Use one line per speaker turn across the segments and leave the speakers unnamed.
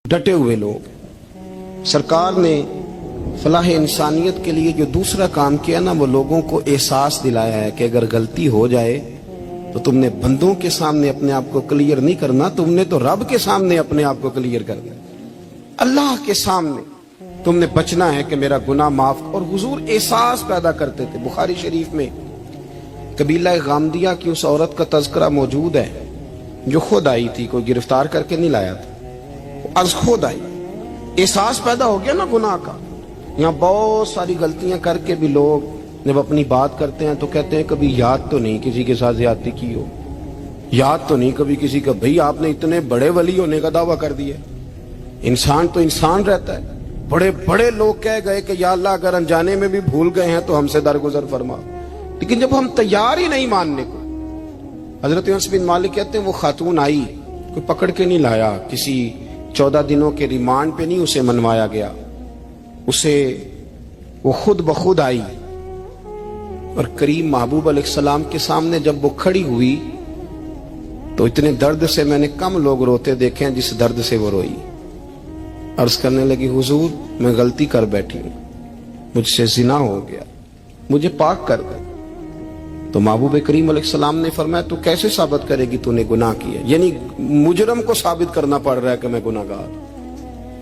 डटे हुए लोग। सरकार ने फलाह इंसानियत के लिए जो दूसरा काम किया ना, वो लोगों को एहसास दिलाया है कि अगर गलती हो जाए तो तुमने बंदों के सामने अपने आप को क्लियर नहीं करना, तुमने तो रब के सामने अपने आप को क्लियर करना है। अल्लाह के सामने तुमने बचना है कि मेरा गुनाह माफ। और हुजूर एहसास पैदा करते थे। बुखारी शरीफ में कबीला गामदिया की उस औरत का तज़किरा मौजूद है जो खुद आई थी, कोई गिरफ्तार करके नहीं लाया था, अर्ज खुद आई। एहसास पैदा हो गया ना गुनाह का। यहाँ बहुत सारी गलतियां करके भी लोग जब अपनी बात करते हैं तो कहते हैं कभी याद तो नहीं किसी के साथ ज्यादती की हो, याद तो नहीं कभी किसी का। भाई आपने इतने बड़े वली होने का दावा कर दिया। इंसान तो इंसान रहता है। बड़े बड़े लोग कह गए कि या अल्लाह अगर अनजाने में भी भूल गए हैं तो हमसे दरगुजर फरमा। लेकिन जब हम तैयार ही नहीं मानने को, हजरत अनस बिन मालिक कहते हैं वो खातून आई, कोई पकड़ के नहीं लाया, किसी 14 दिनों के रिमांड पे नहीं उसे मनवाया गया, उसे वो खुद बखुद आई और करीम महबूब अलैहिस्सलाम के सामने जब वो खड़ी हुई तो इतने दर्द से मैंने कम लोग रोते देखे हैं जिस दर्द से वो रोई। अर्ज करने लगी हुजूर मैं गलती कर बैठी हूं, मुझसे जिना हो गया, मुझे पाक कर दे। तो महबूब करीम अलैहिस्सलाम ने फरमाया तू कैसे साबित करेगी तूने गुनाह किया? यानी मुजरम को साबित करना पड़ रहा है कि मैं गुनाहगार।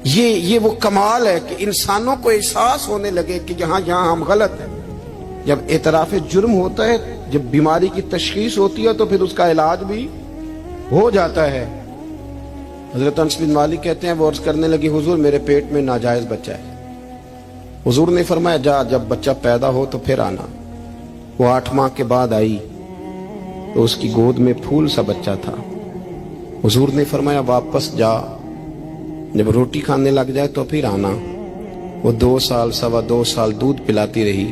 ये वो कमाल है कि इंसानों को एहसास होने लगे कि यहाँ हम गलत हैं। जब एतराफ जुर्म होता है, जब बीमारी की तशखीस होती है तो फिर उसका इलाज भी हो जाता है। हजरत अनस बिन मालिक कहते हैं वो अर्ज करने लगी हुजूर मेरे पेट में नाजायज बच्चा है। हुजूर ने फरमाया जा जब बच्चा पैदा हो तो फिर आना। वो 8 माह के बाद आई तो उसकी गोद में फूल सा बच्चा था। हुजूर ने फरमाया वापस जा, जब रोटी खाने लग जाए तो फिर आना। वो 2 साल 2.25 साल दूध पिलाती रही।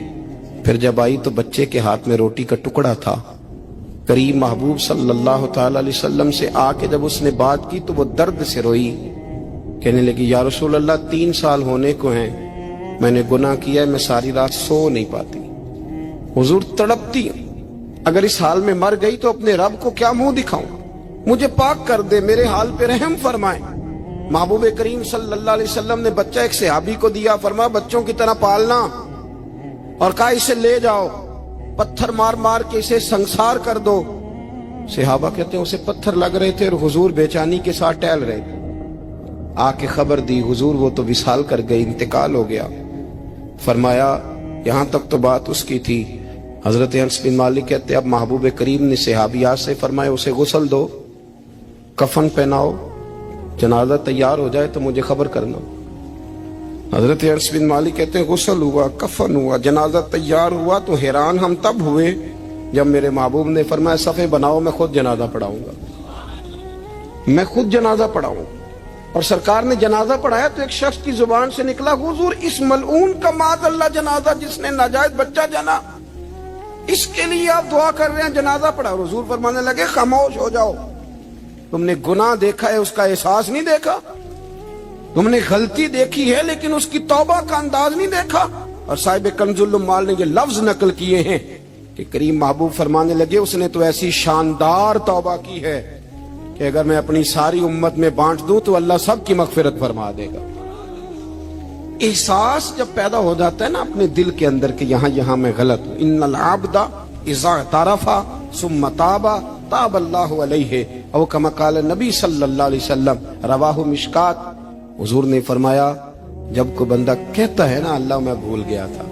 फिर जब आई तो बच्चे के हाथ में रोटी का टुकड़ा था। करीम महबूब सल्लल्लाहु ताला अलैहि वसल्लम से आके जब उसने बात की तो वो दर्द से रोई, कहने लगी या रसूल अल्लाह 3 साल होने को हैं, मैंने गुनाह किया है, मैं सारी रात सो नहीं पाती। हुजूर तड़पती, अगर इस हाल में मर गई तो अपने रब को क्या मुंह दिखाऊं, मुझे पाक कर दे, मेरे हाल पे रहम फरमाए। महबूब करीम सल्लल्लाहु अलैहि वसल्लम ने बच्चा एक सहाबी को दिया, फरमाया बच्चों की तरह पालना, और कहा इसे ले जाओ, पत्थर मार मार के इसे संसार कर दो। सहाबा कहते हैं उसे पत्थर लग रहे थे और हुजूर बेचैनी के साथ टहल रहे थे। आके खबर दी हुजूर वो तो विसाल कर गई, इंतकाल हो गया। फरमाया यहां तक तो बात उसकी थी। हजरत अनस बिन मालिक कहते अब महबूब करीम ने सहाबियात से फरमाया उसे गुस्ल दो, कफन पहनाओ, जनाजा तैयार हो जाए तो मुझे खबर करना। हजरत अनस बिन मालिक कहते हैं गुस्ल हुआ, कफन हुआ, जनाजा तैयार हुआ तो हैरान हम तब हुए जब मेरे महबूब ने फरमाया सफ़े बनाओ, मैं खुद जनाजा पढ़ाऊंगा, मैं खुद जनाजा पढ़ाऊंगा। और सरकार ने जनाजा पढ़ाया तो एक शख्स की जुबान से निकला हुजूर इस मलऊन का माज़अल्लाह जनाजा जिसने नाजायज बच्चा जना, इसके लिए आप दुआ कर रहे हैं, जनाजा पढ़ा। हुजूर फरमाने लगे खामोश हो जाओ, तुमने गुनाह देखा है उसका एहसास नहीं देखा, तुमने गलती देखी है लेकिन उसकी तौबा का अंदाज नहीं देखा। और साहिब कंजुल उम्माल ने ये लफ्ज नकल किए हैं कि करीम महबूब फरमाने लगे उसने तो ऐसी शानदार तौबा की है कि अगर मैं अपनी सारी उम्मत में बांट दूं तो अल्लाह सबकी मगफिरत फरमा देगा। एहसास जब पैदा हो जाता है ना अपने दिल के अंदर कि यहाँ मैं गलत हूं। इन्नल आब्दा इज़ा तारफा सुम्मा ताबा ताबल्लाहु अलैहि औ कमा क़ाल नबी सल्लल्लाहु अलैहि वसल्लम रवाहु मिशकात। हुजूर ने फरमाया जब कोई बंदा कहता है ना अल्लाह मैं भूल गया था,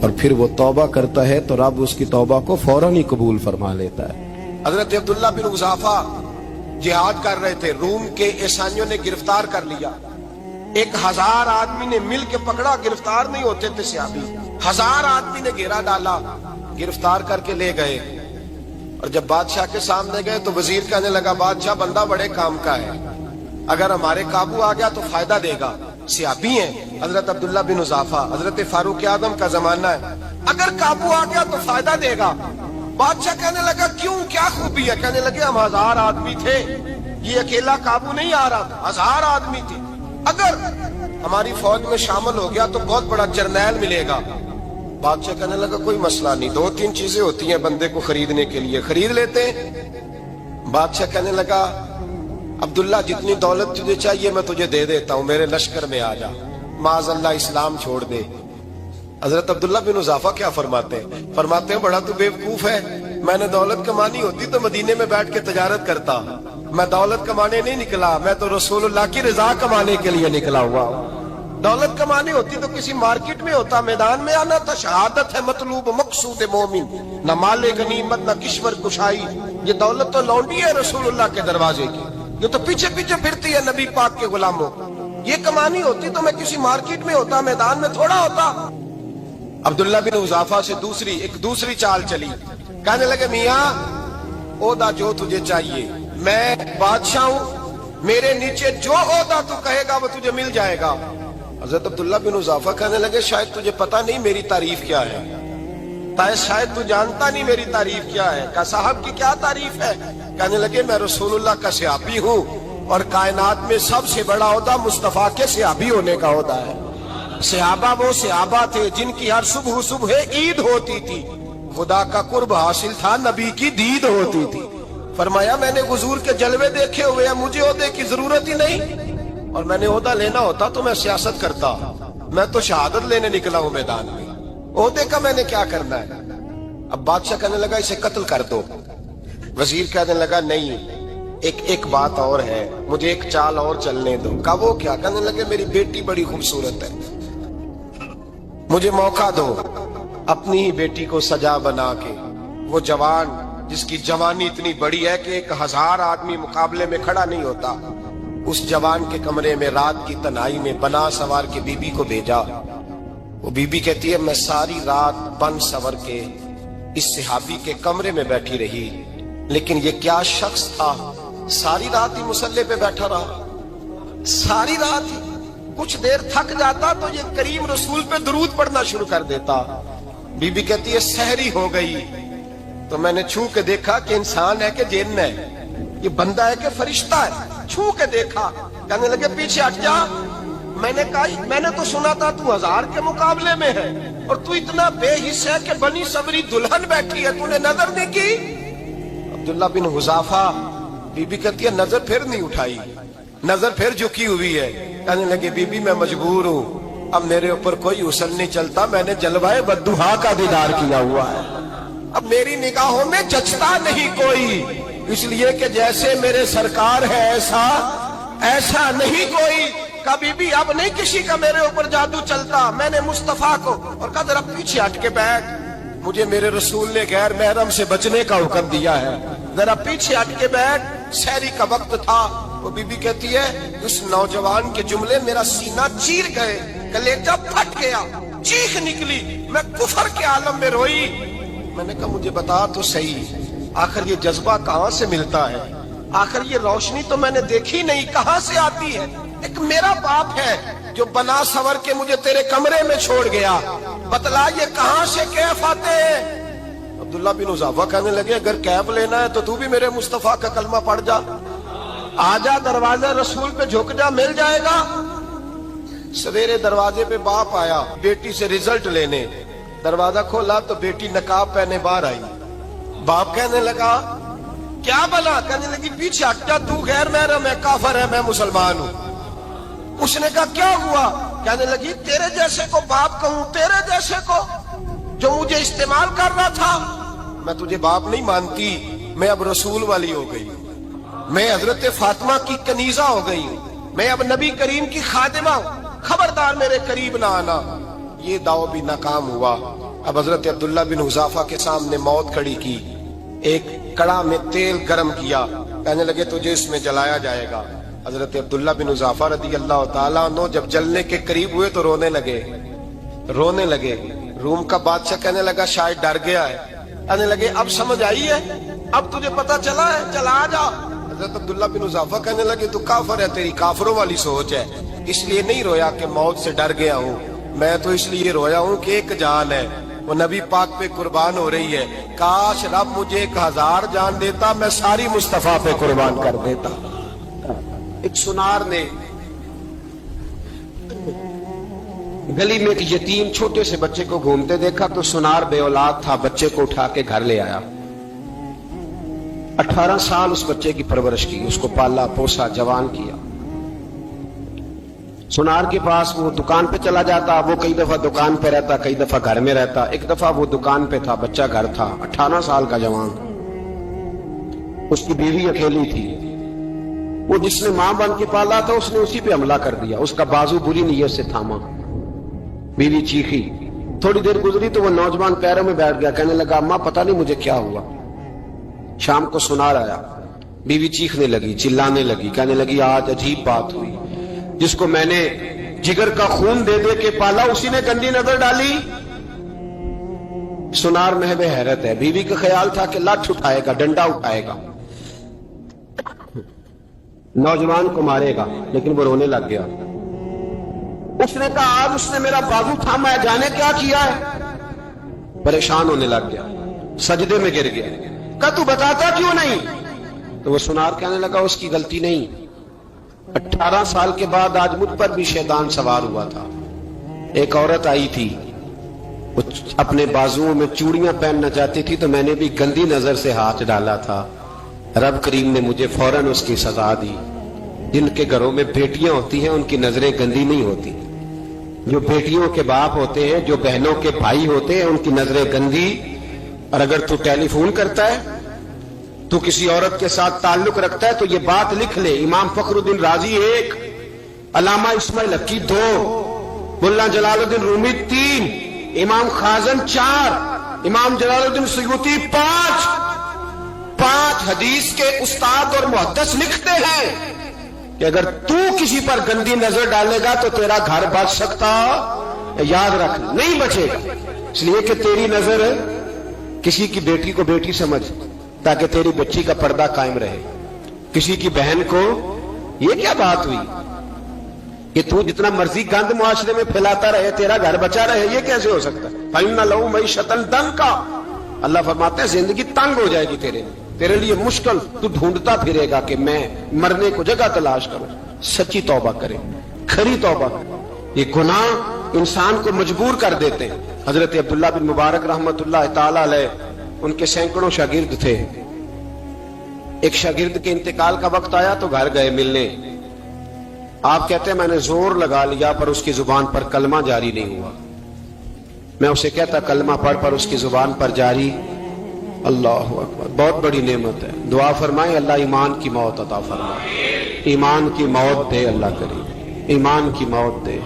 और फिर वो तौबा करता है तो रब उसकी तौबा को फौरन ही कबूल फरमा लेता है। हजरत अब्दुल्लाह बिन उज़ाफा जिहाद कर रहे थे, रूम के ईसाइयों ने गिरफ्तार कर लिया। 1000 आदमी ने मिल के पकड़ा, गिरफ्तार नहीं होते थे सहाबी। 1000 आदमी ने घेरा डाला, गिरफ्तार करके ले गए। और जब बादशाह के सामने गए तो वजीर कहने लगा बादशाह बंदा बड़े काम का है, अगर हमारे काबू आ गया तो फायदा देगा। सहाबी हैं हजरत अब्दुल्लाह बिन उज़ाफा, हजरत फारूक आजम का जमाना है, अगर काबू आ गया तो फायदा देगा। बादशाह कहने लगा क्यों, क्या खूबी है? कहने लगे हम 1000 आदमी थे, ये अकेला काबू नहीं आ रहा था, 1000 आदमी थे, अगर हमारी फौज में शामिल हो गया तो बहुत बड़ा जर्नैल मिलेगा। बादशाह कहने लगा कोई मसला नहीं, 2-3 चीजें होती हैं बंदे को खरीदने के लिए, खरीद लेते हैं। बादशाह कहने लगा
عبداللہ جتنی دولت تجھے چاہیے میں تجھے دے دیتا ہوں، میرے لشکر میں آ جا، معاذ اللہ اسلام چھوڑ دے۔ حضرت عبداللہ بن حذافہ کیا فرماتے ہیں بڑا تو بیوقوف ہے، میں نے دولت کمانی ہوتی تو مدینے میں بیٹھ کے تجارت کرتا، میں دولت کمانے نہیں نکلا، میں تو رسول اللہ کی رضا کمانے کے لیے نکلا ہوا ہوں۔ دولت کمانی ہوتی تو کسی مارکیٹ میں ہوتا، میدان میں آنا تھا، شہادت ہے مطلوب مقصود مومن، نہ مال غنیمت نہ کشور کشائی، یہ دولت تو لونڈی ہے رسول اللہ کے دروازے کی، یہ تو پیچھے پیچھے پھرتی ہے نبی پاک کے غلاموں، یہ کمانی ہوتی تو میں کسی مارکیٹ میں ہوتا، میدان میں تھوڑا ہوتا۔ عبداللہ بن حذافہ سے ایک دوسری چال چلی، کہنے لگے میاں عہدہ جو تجھے چاہیے، میں بادشاہ ہوں، میرے نیچے جو عہدہ تو کہے گا وہ تجھے مل جائے گا۔ حضرت عبداللہ بن حذافہ کہنے لگے شاید تجھے پتہ نہیں میری تعریف کیا ہے، شاید تو جانتا نہیں میری تعریف کیا ہے۔ کہا صاحب کی کیا تعریف ہے؟ کہنے لگے میں رسول اللہ کا صحابی ہوں اور کائنات میں سب سے بڑا عہدہ مصطفیٰ کے صحابی ہونے کا عہدہ ہے۔ صحابہ وہ صحابہ تھے جن کی ہر صبح عید ہوتی تھی، خدا کا قرب حاصل تھا، نبی کی دید ہوتی تھی۔ فرمایا میں نے حضور کے جلوے دیکھے ہوئے ہیں، مجھے عہدے کی ضرورت ہی نہیں، اور میں نے عہدہ لینا ہوتا تو میں سیاست کرتا، میں تو شہادت لینے نکلا ہوں میدان میں، عہدے کا میں نے کیا کرنا ہے؟ اب بادشاہ کہنے لگا اسے قتل کر دو، وزیر کہنے لگا نہیں ایک بات اور ہے، مجھے ایک چال اور چلنے دو۔ کہا وہ کیا؟ کہنے لگے میری بیٹی بڑی خوبصورت ہے، مجھے موقع دو اپنی ہی بیٹی کو سجا بنا کے، وہ جوان جس کی جوانی اتنی بڑی ہے کہ 1000 آدمی مقابلے میں کھڑا نہیں ہوتا، اس جوان کے کمرے میں رات کی تنہائی میں بنا سوار کے بی بی کو بھیجا۔ وہ بی بی کہتی ہے میں ساری رات بن سور کے اس صحابی کے کمرے میں بیٹھی رہی، لیکن یہ کیا شخص تھا، ساری رات ہی مسلح پہ بیٹھا رہا، ساری رات ہی، کچھ دیر تھک جاتا تو یہ کریم رسول پہ درود پڑھنا شروع کر دیتا۔ بی بی کہتی ہے سحری ہو گئی تو میں نے چھو کے دیکھا کہ انسان ہے کہ جن ہے، یہ بندہ ہے کہ فرشتہ ہے، چھو کے دیکھا۔ کہنے لگے پیچھے ہٹ جا، میں نے کہا میں نے تو سنا تھا تو 1000 کے مقابلے میں ہے اور تو اتنا بے حس ہے کہ بنی صبری دلہن بیٹھی ہے، تو نے نظر نہیں کی؟ عبداللہ بن حذافہ، بی بی کہتی ہے نظر پھر نہیں اٹھائی، نظر پھر جھکی ہوئی ہے۔ کہنے لگے بی بی میں مجبور ہوں، اب میرے اوپر کوئی حسن نہیں چلتا، میں نے جلوائے بدوحا کا دیدار کیا ہوا ہے، اب میری نگاہوں میں جچتا نہیں کوئی، اس لیے کہ جیسے میرے سرکار ہے ایسا نہیں کوئی۔ کبھی بھی اب نہیں کسی کا میرے اوپر جادو چلتا، میں نے مصطفیٰ کو، اور کہا ذرا پیچھے ہٹ کے بیٹھ، مجھے میرے رسول نے غیر محرم سے بچنے کا حکم دیا ہے، ذرا پیچھے ہٹ کے بیٹھ۔ سحری کا وقت تھا، وہ بی بی کہتی ہے اس نوجوان کے جملے میرا سینہ چیر گئے، کلیجہ پھٹ گیا، چیخ نکلی، میں کفر کے عالم میں روئی۔ میں نے کہا مجھے بتا تو صحیح، آخر یہ جذبہ کہاں سے ملتا ہے، آخر یہ روشنی تو میں نے دیکھی نہیں، کہاں سے آتی ہے؟ ایک میرا باپ ہے جو بنا سور کے مجھے تیرے کمرے میں چھوڑ گیا، بتلا یہ کہاں سے کیف آتے ہیں؟ عبداللہ بن حذافہ کہنے لگے اگر کیف لینا ہے تو بھی میرے مصطفیٰ کا کلمہ پڑھ جا، آ جا دروازے رسول پہ جھک جا، مل جائے گا۔ سویرے دروازے پہ باپ آیا بیٹی سے رزلٹ لینے، دروازہ کھولا تو بیٹی نقاب پہنے باہر آئی، باپ کہنے لگا کیا بنا؟ کہنے لگی پیچھے ہٹ جا، تو غیر محرم ہے، کافر ہے، میں مسلمان ہوں۔ اس نے کہا کیا ہوا؟ کہنے لگی تیرے جیسے کو باپ کہوں، تیرے جیسے کو جو مجھے استعمال کر رہا تھا، میں تجھے باپ نہیں مانتی، میں اب رسول والی ہو گئی، میں حضرت فاطمہ کی کنیزہ ہو گئی، میں اب نبی کریم کی خادمہ ہوں، خبردار میرے قریب نہ آنا۔ یہ دعو بھی ناکام ہوا۔ اب حضرت عبداللہ بن حذافہ کے سامنے موت کھڑی کی، ایک کڑا میں تیل گرم کیا، کہنے لگے تجھے اس میں جلایا جائے گا۔ حضرت عبداللہ بن حذافہ رضی اللہ تعالیٰ عنہ جب جلنے کے قریب ہوئے تو رونے لگے۔ روم کا بادشاہ کہنے لگا شاید ڈر گیا ہے، کہنے لگے اب سمجھ آئی ہے، اب تجھے پتا چلا ہے، چلا آ جا۔ حضرت عبداللہ بن حذافہ کہنے لگے تو کافر ہے، تیری کافروں والی سوچ ہے، اس لیے نہیں رویا کہ موت سے ڈر گیا ہوں، میں تو اس لیے رویا ہوں کہ ایک جان ہے وہ نبی پاک پہ قربان ہو رہی ہے، کاش رب مجھے 1000 جان دیتا، میں ساری مصطفیٰ پہ قربان کر دیتا۔ ایک سنار نے گلی میں ایک یتیم چھوٹے سے بچے کو گھومتے دیکھا تو سنار بے اولاد تھا، بچے کو اٹھا کے گھر لے آیا۔
18 साल उस बच्चे की परवरिश की, उसको पाला पोसा जवान किया। सुनार के पास वो दुकान पे चला जाता, वो कई दफा दुकान पे रहता, कई दफा घर में रहता। एक दफा वो दुकान पे था, बच्चा घर था, 18 साल का जवान। उसकी बीवी अकेली थी। वो जिसने मां बन के पाला था उसने उसी पे हमला कर दिया, उसका बाजू बुरी नीयत से थामा। बीवी चीखी, थोड़ी देर गुजरी तो वो नौजवान पैरों में बैठ गया, कहने लगा अम्मा पता नहीं मुझे क्या हुआ। शाम को सुनार आया, बीवी चीखने लगी, चिल्लाने लगी, कहने लगी आज अजीब बात हुई, जिसको मैंने जिगर का खून दे दे के पाला उसी ने गंदी नजर डाली। सुनार महवे हैरत है। बीवी का ख्याल था कि लाठ उठाएगा, डंडा उठाएगा, नौजवान को मारेगा, लेकिन वो रोने लग गया। उसने कहा आज उसने मेरा बाजू थामा है, जाने क्या किया है। परेशान होने लग गया, सजदे में गिर गया, कहा तू बताता क्यों नहीं। तो वो सुनार कहने लगा उसकी गलती नहीं, 18 साल के बाद आज मुझ पर भी शैतान सवार हुआ था। एक औरत आई थी, वो अपने बाजुओं में चूड़ियां पहनना चाहती थी, तो मैंने भी गंदी नजर से हाथ डाला था। रब करीम ने मुझे फौरन उसकी सजा दी। जिनके घरों में बेटियां होती हैं उनकी नजरें गंदी नहीं होती। जो बेटियों के बाप होते हैं, जो बहनों के भाई होते हैं, उनकी नजरें गंदी। और अगर तू टेलीफोन करता है, तू किसी औरत के साथ ताल्लुक रखता है, तो ये बात लिख ले, इमाम फखरुद्दीन राजी 1, अल्लामा इस्माइल हक्की 2, मुल्ला जलालुद्दीन रूमी 3, इमाम खाजन 4, इमाम जलालुद्दीन सयूती 5 हदीस के उस्ताद और मुहद्दिस लिखते हैं कि अगर तू किसी पर गंदी नजर डालेगा तो तेरा घर बच सकता, याद रख, नहीं बचेगा। इसलिए कि तेरी नजर किसी की बेटी को बेटी समझ, ताकि तेरी बच्ची का पर्दा कायम रहे। किसी की बहन को, ये क्या बात हुई कि तू जितना मर्जी गंद मुआशरे में फैलाता रहे तेरा घर बचा रहे, ये कैसे हो सकता है। फाइना लहू मईशतन दंका, अल्लाह फरमाते हैं जिंदगी तंग हो जाएगी तेरे लिए मुश्किल, तू ढूंढता फिरेगा कि मैं मरने को जगह तलाश करूं। सच्ची तौबा करे, खरी तौबा करे। ये गुनाह इंसान को मजबूर कर देते हैं। हजरत अब्दुल्ला बिन मुबारक रहमतुल्लाह ताला अलैह, उनके सैकड़ों शागिर्द थे। एक शागिर्द के इंतकाल का वक्त आया तो घर गए मिलने। आप कहते हैं मैंने जोर लगा लिया पर उसकी जुबान पर कलमा जारी नहीं हुआ। मैं उसे कहता कलमा पढ़, पर उसकी जुबान पर जारी। अल्लाह अकबर, बहुत बड़ी नेमत है। दुआ फरमाए अल्लाह ईमान की मौत अता फरमाए, ईमान की मौत दे अल्लाह करीम, ईमान की मौत दे।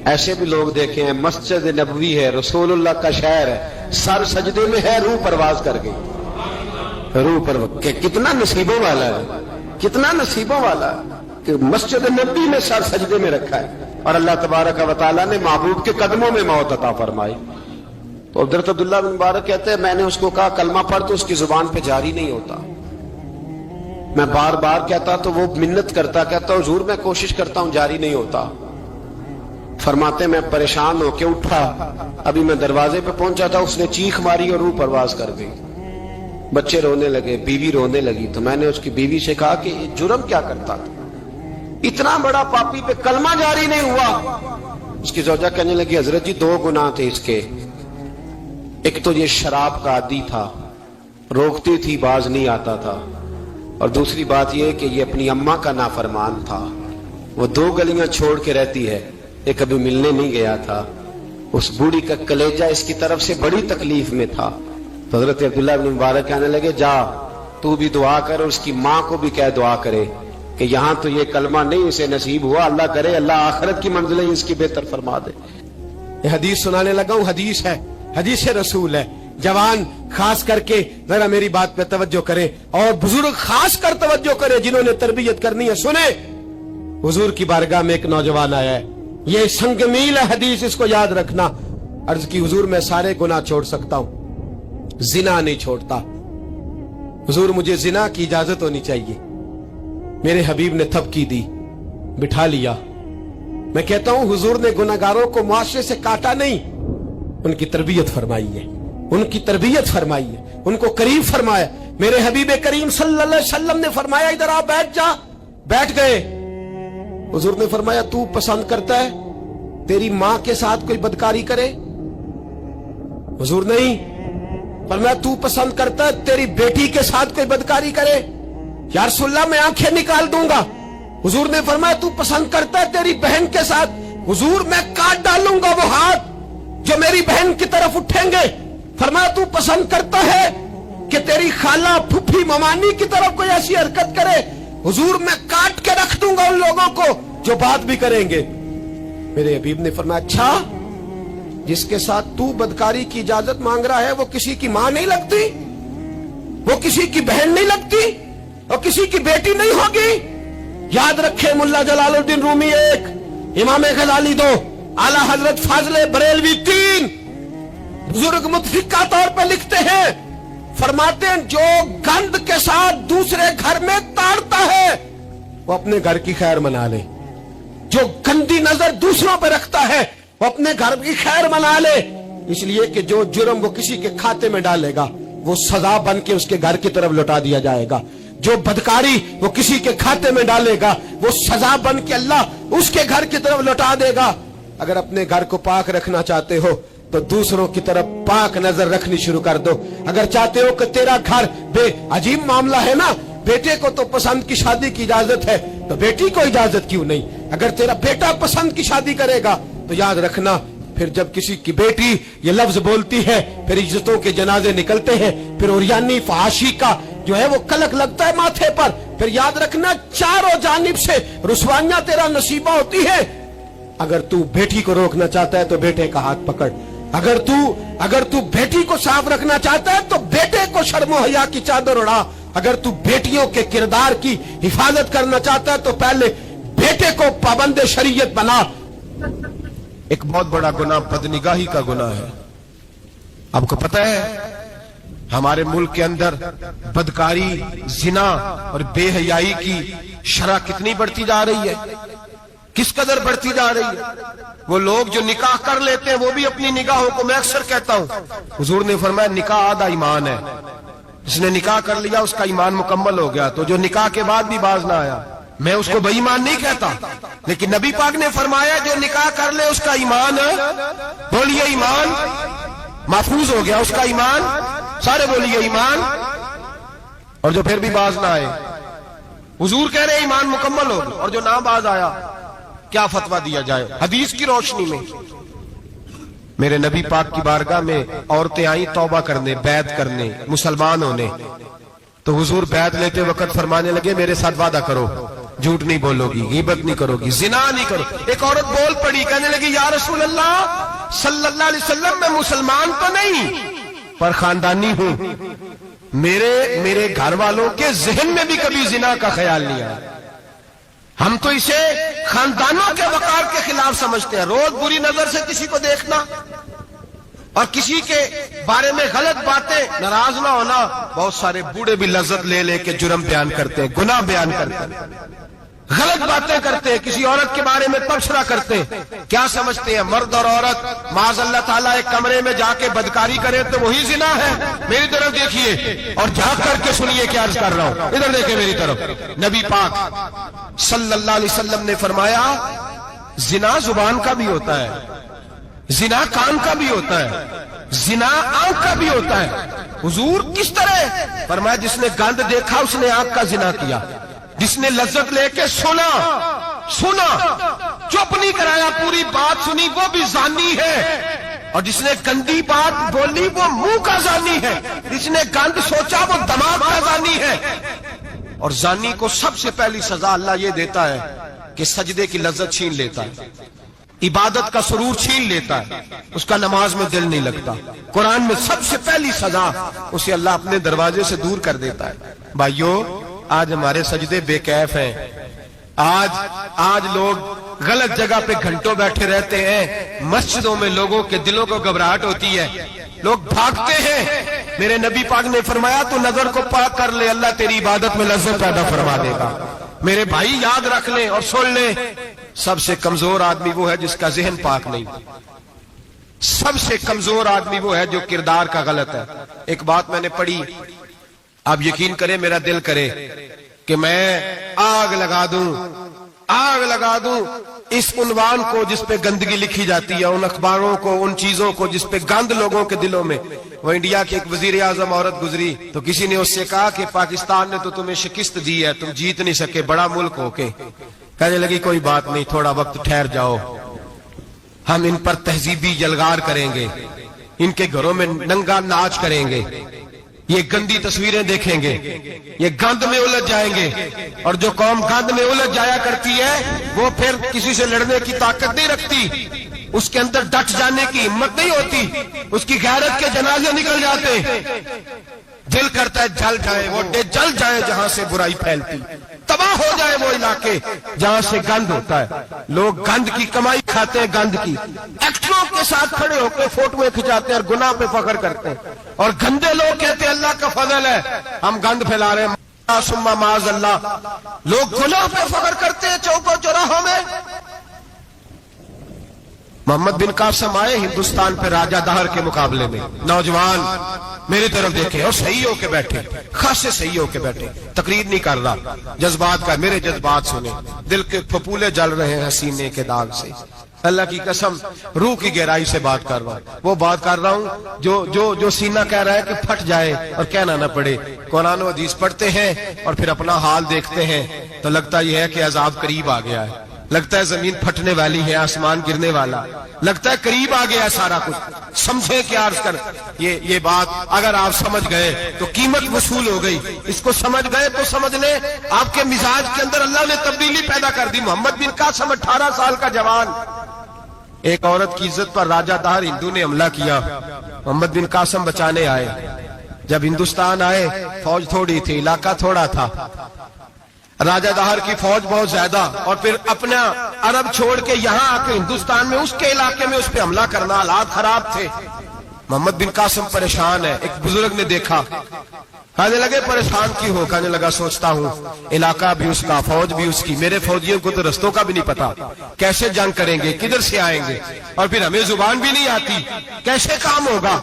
ऐसे भी लोग देखे हैं, मस्जिद नबवी है, रसूलुल्लाह का शहर है, सर सजदे में है, रूह परवाज कर गई। रूह पर कितना नसीबों वाला है, कितना नसीबों वाला है कि मस्जिद नबी में सर सजदे में रखा है और अल्लाह तबारक व तआला ने महबूब के कदमों में मौत अता फरमाई। तो हज़रत अब्दुल्लाह बिन मुबारक कहते हैं मैंने उसको कहा कलमा पढ़, तो उसकी जुबान पे जारी नहीं होता। मैं बार बार कहता तो वो मिन्नत करता, कहता हुजूर मैं कोशिश करता हूं, जारी नहीं होता। फरमाते मैं परेशान होके उठा, अभी मैं दरवाजे पे पहुंचा था, उसने चीख मारी और रूह परवाज कर गई। बच्चे रोने लगे, बीवी रोने लगी। तो मैंने उसकी बीवी से कहा कि जुर्म क्या करता था, इतना बड़ा पापी पे कलमा जारी नहीं हुआ। उसकी ज़ौजा कहने लगी हजरत जी 2 गुनाह थे इसके। एक तो ये शराब का आदी था, रोकती थी बाज नहीं आता था, और दूसरी बात यह कि ये अपनी अम्मा का नाफरमान था। वो 2 गलियां छोड़ के रहती है, ये कभी मिलने नहीं गया था। उस बूढ़ी का कलेजा इसकी तरफ से बड़ी तकलीफ में था। तो हजरत अब्दुल्लाह बिन मुबारक कहने लगे जा तू भी दुआ कर और उसकी माँ को भी कह दुआ करे कि यहां तो ये कलमा नहीं इसे नसीब हुआ, अल्लाह करे अल्लाह आखिरत की मंजिलें इसकी बेहतर फरमा दे। ये हदीस सुनाने लगा हूं, हदीस है, हदीस रसूल है। जवान खास करके जरा मेरी बात पे तवज्जो करें और बुजुर्ग खास कर तवज्जो करें जिन्होंने तरबियत करनी है। सुने, हुजूर की बारगाह में एक नौजवान आया है, ये संगमील है हदीस, इसको याद रखना। अर्ज की हुजूर मैं सारे गुनाह छोड़ सकता हूं, जिना नहीं छोड़ता। हुजूर मुझे जिना की इजाजत होनी चाहिए। मेरे हबीब ने थपकी दी, बिठा लिया। मैं कहता हूं हुजूर ने गुनाहगारों को मुआशरे से काटा नहीं, उनकी तरबियत फरमाई है, उनकी तरबियत फरमाई है, उनको करीब फरमाया। मेरे हबीब करीम सल्लल्लाहु अलैहि वसल्लम ने फरमाया इधर आ बैठ जा, बैठ गए। हुजूर ने फरमाया तू पसंद करता है तेरी मां के साथ कोई बदकारी करे? हुजूर नहीं। फरमाया तू पसंद करता है तेरी बेटी के साथ कोई बदकारी करे? या रसूलल्लाह मैं आंखें निकाल दूंगा। हुजूर ने फरमाया तू पसंद करता है तेरी बहन के साथ? हुजूर मैं काट डालूंगा वो हाथ जो मेरी बहन की तरफ उठेंगे। फरमाया तू पसंद करता है कि तेरी खाला फुफी ममानी की तरफ कोई ऐसी हरकत करे? हुजूर मैं काट के रख दूंगा उन लोगों को जो बात भी करेंगे। मेरे हबीब ने फरमाया अच्छा, जिसके साथ तू बदकारी की इजाजत मांग रहा है वो किसी की मां नहीं लगती, वो किसी की बहन नहीं लगती और किसी की बेटी नहीं होगी? याद रखे मुल्ला जलालुद्दीन रूमी 1, इमाम गजाली 2, आला हजरत फाजले बरेलवी 3, बुजुर्ग मुतफिका तौर पर लिखते हैं, फरमाते हैं जो गंद के साथ दूसरे घर में ताड़ता है वो अपने घर की खैर मना ले। जो गंदी नजर दूसरों पर रखता है वो अपने घर की खैर मना ले। इसलिए कि जो जुर्म वो किसी के खाते में डालेगा वो सजा बन के उसके घर की तरफ लौटा दिया जाएगा। जो बदकारी वो किसी के खाते में डालेगा वो सजा बन के अल्लाह उसके घर की तरफ लौटा देगा। अगर अपने घर को पाक रखना चाहते हो तो दूसरों की तरफ पाक नजर रखनी शुरू कर दो। अगर चाहते हो कि तेरा घर अजीब मामला है ना, बेटे को तो पसंद की शादी की इजाजत है तो बेटी को इजाजत क्यों नहीं? अगर तेरा बेटा पसंद की शादी करेगा तो याद रखना फिर जब किसी की बेटी ये लफ्ज बोलती है फिर इज्जतों के जनाजे निकलते हैं, फिर उरियानी फहाशी का जो है वो कलक लगता है माथे पर। फिर याद रखना चारों जानिब से रुसवाइयां तेरा नसीबा होती है। अगर तू बेटी को रोकना चाहता है तो बेटे का हाथ पकड़। अगर तू बेटी को साफ रखना चाहता है तो बेटे को शर्मो हया की चादर उड़ा। अगर तू बेटियों के किरदार की हिफाजत करना चाहता है तो पहले बेटे को पाबंद शरीयत बना।
एक बहुत बड़ा गुनाह बदनिगाही का गुनाह है। आपको पता है हमारे मुल्क के अंदर बदकारी, जिना और बेहयाई की शरह कितनी बढ़ती जा रही है, किस कदर बढ़ती जा रही है। वो लोग जो निकाह कर लेते हैं वो भी अपनी निगाहों को, मैं अक्सर कहता हूं, हुजूर ने फरमाया निकाह आधा ईमान है। जिसने निकाह कर लिया उसका ईमान मुकम्मल हो गया। तो जो निकाह के बाद भी बाज ना आया, मैं उसको बेईमान नहीं कहता, लेकिन नबी पाक ने फरमाया जो निकाह कर ले उसका ईमान, बोलिए ईमान महफूज हो गया, उसका ईमान, सारे बोलिए ईमान। और जो फिर भी बाज ना आए, हुजूर कह रहे ईमान मुकम्मल हो गया। और जो ना बाज आया क्या फतवा दिया जाए हदीस की रोशनी में? मेरे नबी पाक की बारगाह में औरतें आई तौबा करने, बैत करने, मुसलमान होने। तो हुजूर बैत लेते वक्त फरमाने लगे मेरे साथ वादा करो, झूठ नहीं बोलोगी, गीबत नहीं करोगी, जिना नहीं करो। एक औरत बोल पड़ी, कहने लगी या रसूल अल्लाह सल्लल्लाहु अलैहि वसल्लम मैं मुसलमान तो नहीं पर खानदानी हूं, मेरे घर वालों के जहन में भी कभी जिना का ख्याल नहीं आया। हम तो इसे खानदानों के वकार के खिलाफ समझते हैं। रोज बुरी नजर से किसी को देखना और किसी के बारे में गलत बातें, नाराज ना होना। बहुत सारे बूढ़े भी लज्जत ले लेके जुर्म बयान करते हैं, गुनाह बयान करते हैं, गलत बातें करते हैं, किसी औरत के बारे में तबसरा करते हैं। क्या समझते हैं मर्द और औरत माज़ अल्लाह ताला एक कमरे में जाके बदकारी करे तो वही जिना है? मेरी तरफ देखिए और झांक करके सुनिए क्या अर्ज कर रहा हूं, इधर देखिए मेरी तरफ। नबी पाक सल्लल्लाहु अलैहि वसल्लम ने फरमाया जिना जुबान का भी होता है, जिना कान का भी होता है, जिना आंख का भी होता है। हुजूर किस तरह? फरमाया जिसने गंद देखा उसने आंख का जिना किया, जिसने लज्जत लेके सुना, चुप नहीं कराया, पूरी बात सुनी, वो भी जानी है। और जिसने गंदी बात बोली वो मुंह का जानी है, जिसने गंद सोचा वो दिमाग का जानी है। और जानी को सबसे पहली सजा अल्लाह ये देता है कि सजदे की लज्जत छीन लेता है, इबादत का सुरूर छीन लेता है, उसका नमाज में दिल नहीं लगता। कुरान में सबसे पहली सजा उसे अल्लाह अपने दरवाजे से दूर कर देता है। भाइयों आज हमारे सजदे बेकैफ हैं, आज लोग गलत जगह पे घंटों बैठे रहते हैं। मस्जिदों में लोगों के दिलों को घबराहट होती है, लोग भागते हैं। मेरे नबी पाक ने फरमाया तू नजर को पाक कर ले, अल्लाह तेरी इबादत में लज्जत पैदा फरमा देगा। मेरे भाई याद रख ले और सुन ले, सबसे कमजोर आदमी वो है जिसका जहन पाक नहीं, सबसे कमजोर आदमी वो है जो किरदार का गलत है। एक बात मैंने पढ़ी, आप यकीन करें मेरा दिल करे कि मैं आग लगा दूं, आग लगा दूं इस उन्वान को जिस पे गंदगी लिखी जाती है, उन अखबारों को, उन चीजों को जिस पे गंद लोगों के दिलों में। वो इंडिया की एक वजीर आजम औरत गुजरी तो किसी ने उससे कहा कि पाकिस्तान ने तो तुम्हें शिकस्त दी है, तुम जीत नहीं सके बड़ा मुल्क होके। कहने लगी कोई बात नहीं, थोड़ा वक्त ठहर जाओ, हम इन पर तहजीबी जलगार करेंगे, इनके घरों में नंगा नाच करेंगे, ये गंदी तस्वीरें देखेंगे, ये गंद में उलझ जाएंगे। और जो कौम गंद में उलझ जाया करती है वो फिर किसी से लड़ने की ताकत नहीं रखती, उसके अंदर डट जाने की हिम्मत नहीं होती, उसकी गैरत के जनाजे निकल जाते। दिल करता है जल जाए वो जल जाए जहां से बुराई फैलती, तबाह हो जाए वो इलाके जहां से गंद होता है। लोग गंद की कमाई खाते हैं, गंद की। एक्टरों के साथ खड़े होकर फोटोएं खिंचाते हैं और गुनाह पे फख्र करते हैं, और गंदे लोग कहते हैं अल्लाह का फजल है हम गंद फैला रहे हैं। सुम्मा माज अल्लाह। लोग गुनाह पे फख्र करते हैं चौकों चौराहों में। मोहम्मद बिन कासिम आए हिंदुस्तान पे राजा दहर के मुकाबले में, नौजवान मेरी तरफ देखे और सही होके बैठे, खासे सही होके बैठे, तकरीर नहीं कर रहा, जज्बात का, मेरे जज्बात सुने, दिल के फपूले जल रहे हैं सीने के दाग से। अल्लाह की कसम रूह की गहराई से बात कर रहा हूं, वो बात कर रहा हूं जो सीना कह रहा है कि फट जाए और कहना ना पड़े। कुरान और हदीस पढ़ते हैं और फिर अपना हाल देखते हैं तो लगता यह है कि अजाब करीब आ गया है, लगता है जमीन फटने वाली है, आसमान गिरने वाला, लगता है करीब आ गया सारा कुछ। समझे क्या अर्ज कर, ये बात अगर आप समझ गए तो कीमत वसूल हो गई। इसको समझ गए तो समझ ले आपके मिजाज के अंदर अल्लाह ने तब्दीली पैदा कर दी। मोहम्मद बिन कासिम 18 साल का जवान, एक औरत की इज्जत पर राजा दहर हिंदू ने हमला किया, मोहम्मद बिन कासिम बचाने आए। जब हिंदुस्तान आए फौज थोड़ी थी, इलाका थोड़ा था, राजा दहर की फौज बहुत ज्यादा, और फिर अपना अरब छोड़ के यहां आके हिंदुस्तान में उसके इलाके में उस पर हमला करना, हालात खराब थे। मोहम्मद बिन कासिम परेशान है। एक बुजुर्ग ने देखा, कहने लगे परेशान क्यों हो? कहने लगा सोचता हूं इलाका भी उसका, फौज भी उसकी, मेरे फौजियों को तो रस्तों का भी नहीं पता, कैसे जंग करेंगे, किधर से आएंगे, और फिर हमें जुबान भी नहीं आती, कैसे काम होगा,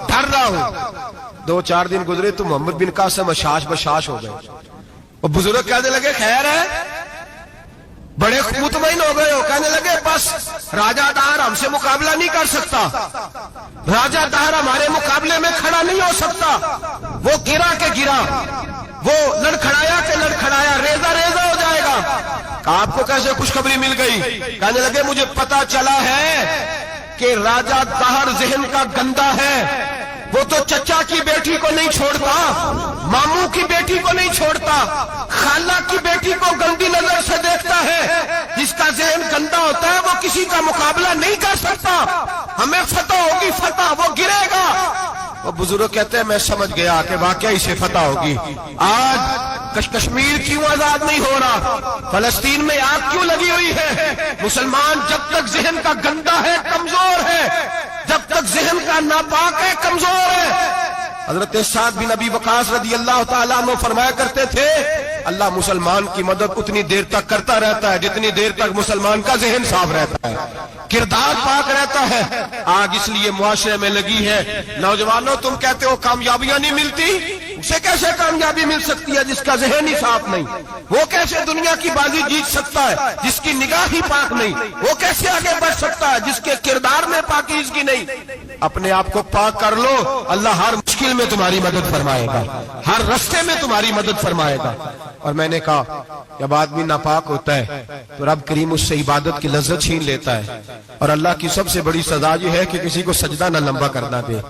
डर रहा हूं। 2-4 दिन गुजरे तो मोहम्मद बिन कासिम अशाश बशाश हो गए। और बुजुर्ग कहने लगे खैर है, बड़े मुतमईन हो गए हो? कहने लगे बस राजा दहर हमसे मुकाबला नहीं कर सकता, राजा दहर हमारे मुकाबले में खड़ा नहीं हो सकता, वो गिरा के गिरा, वो लड़खड़ाया के लड़खड़ाया, रेजा रेजा हो जाएगा। आपको कैसे खुशखबरी मिल गई? कहने लगे मुझे पता चला है कि राजा दहर जहन का गंदा है, वो तो चचा की बेटी को नहीं छोड़ता, मामू की बेटी को नहीं छोड़ता, खाला की बेटी को गंदी नजर से देखता है। जिसका जहन गंदा होता है वो किसी का मुकाबला नहीं कर सकता, हमें फतह होगी, फतह, वो गिरेगा। वो बुजुर्ग कहते हैं मैं समझ गया कि वाकई से फतह होगी। आज कश्मीर क्यों आजाद नहीं हो रहा, फलस्तीन में आग क्यों लगी हुई है? मुसलमान जब तक जहन का गंदा है, कमजोर है, जब तक जहन का नापाक है, कमजोर है। हजरत साद बिन अबी वकास रदी अल्लाह ताला अन्हु फरमाया करते थे अल्लाह मुसलमान की मदद उतनी देर तक करता रहता है जितनी देर तक मुसलमान का जहन साफ रहता है, किरदार पाक रहता है। आग इसलिए मुआशरे में लगी है। नौजवानों तुम कहते हो कामयाबियां नहीं मिलती, उसे कैसे कामयाबी मिल सकती है जिसका जहन ही साफ नहीं? वो कैसे दुनिया की बाजी जीत सकता है जिसकी निगाह ही पाक नहीं? वो कैसे आगे बढ़ सकता है जिसके किरदार में पाकीज़गी नहीं? अपने आप को पाक कर लो, अल्लाह हर मुश्किल में तुम्हारी मदद फरमाएगा, हर रास्ते में तुम्हारी मदद फरमाएगा। और मैंने कहा जब आदमी नापाक होता है तो रब करीम उससे इबादत की लज्जत छीन लेता है, और अल्लाह की सबसे बड़ी सजा ये है कि किसी को सजदा न लंबा करना दे।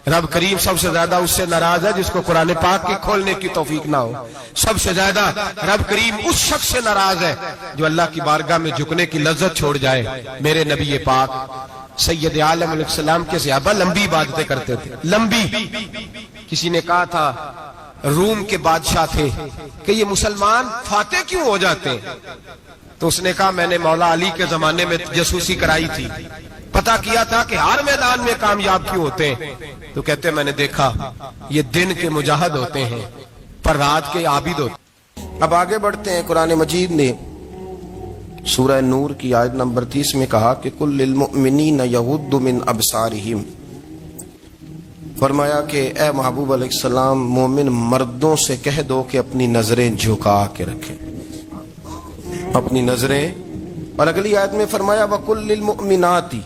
रब करीम सबसे ज्यादा उससे नाराज है जिसको कुरान पाक के खोलने की तौफीक ना हो। सबसे ज्यादा रब करीम उस शख्स से नाराज है जो अल्लाह की बारगाह में झुकने की लज्जत छोड़ जाए। मेरे नबी पाक सैयद आलम अलैहिस्सलाम के सहाबा लंबी इबादतें करते थे, लंबी। किसी ने कहा था रूम के बादशाह थे कि ये मुसलमान फाते क्यों हो जाते हैं? तो उसने कहा मैंने मौला अली के जमाने में जासूसी कराई थी, पता किया था कि हर मैदान में कामयाब क्यों होते हैं। तो कहते मैंने देखा ये दिन के मुजाहिद होते हैं पर रात के आबिद होते हैं। अब आगे बढ़ते हैं। कुरान मजीद ने सूरह नूर की आयत नंबर 30 में कहा कि कुल लिल मुमिनीन यगुद्दु मिन अबसारिहिम, फरमाया कि ए महबूब अलैहिस्सलाम मोमिन मर्दों से कह दो कि अपनी नजरें झुका के रखें। अपनी नजरें, और अगली आयत में फरमाया वकुल लिल मुमिनाती